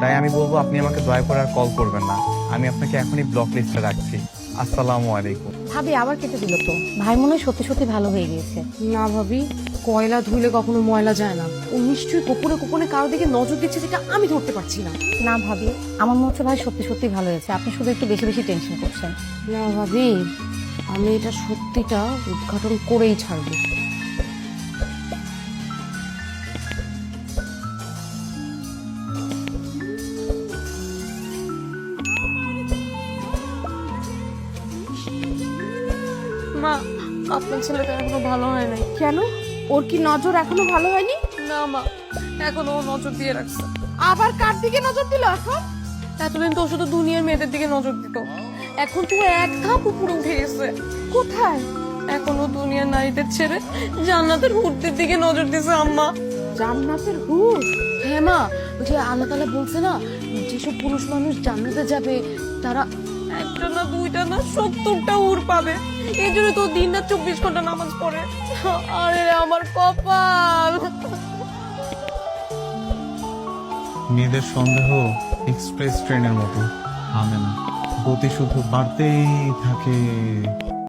তাই আমি বলবো আপনি আমাকে দয়া করে আর কল করবেন না। আমি আপনাকে এখনই ব্লক লিস্টে রাখছি। আসসালামু আলাইকুম। ভাবি আবার কেটে দিল তো। ভাই মনে হয় সত্যি সত্যি ভালো হয়ে গিয়েছে। না ভাবি, কয়লা ধুলে কখনো ময়লা যায় না। ও নিশ্চয়ই গোপনে গোপনে কারো দিকে নজর দিচ্ছে, যেটা আমি ধরতে পারছি না। না ভাবি, আমার মনে হচ্ছে ভাই সত্যি সত্যি ভালো হয়েছে। আপনি শুধু একটু বেশি বেশি টেনশন করছেন। না ভাবি, আমি এটা সত্যিটা উদ্ঘাটন করেই ছাড়বো। মা, আপনার ছেলেটা এখনো ভালো হয় নাই। কেন? ওর কি নজর এখনো ভালো হয়নি? না মা, এখনো ও নজর দিয়ে রাখছে। আবার কার দিকে নজর দিল এখন? এতদিন তো ও শুধু দুনিয়ার মেয়েদের দিকে নজর দিত, এখন তো ও এক ধাপ উপরে উঠে গেছে। কোথায়? এখনো দুনিয়ার নারীদের ছেড়ে জান্নাতের হুরদের দিকে নজর দিছে আম্মা। জান্নাতের হুর? হ্যাঁ মা, ওই যে আল্লাহ তাআলা বলছে না, যেসব পুরুষ মানুষ জান্নাতে যাবে তারা একটা না দুইটা না 70টা হুর পাবে। এই জন্য তো দিন রাত 24 ঘন্টা নামাজ পড়ে। আরে আমার কপাল। মেয়েদের সন্দেহ এক্সপ্রেস ট্রেনের মতো থামে না, গতি শুধু বাড়তেই থাকে।